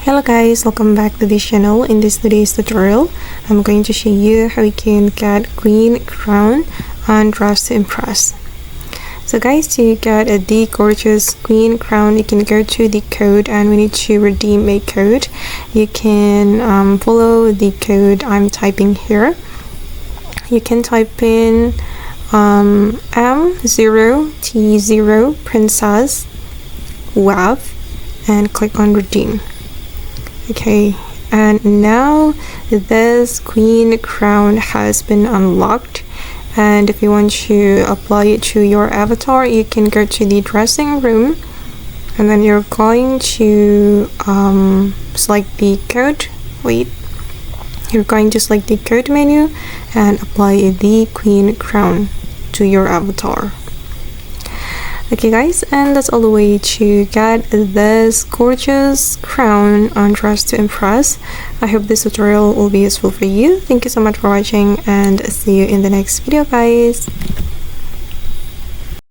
Hello guys, welcome back to this channel. In this today's tutorial, I'm going to show you how you can get green crown on Dress to Impress. So guys, to get the gorgeous green crown, you can go to the code and we need to redeem a code. You can follow the code I'm typing here. You can type in M0T0 Princess WAV and click on redeem. Okay, and now this queen crown has been unlocked, and if you want to apply it to your avatar, you can go to the dressing room and then you're going to select the code. You're going to select the code menu and apply the queen crown to your avatar. Okay guys, and that's all the way to get this gorgeous crown on Dress to Impress. I hope this tutorial will be useful for you. Thank you so much for watching and see you in the next video guys.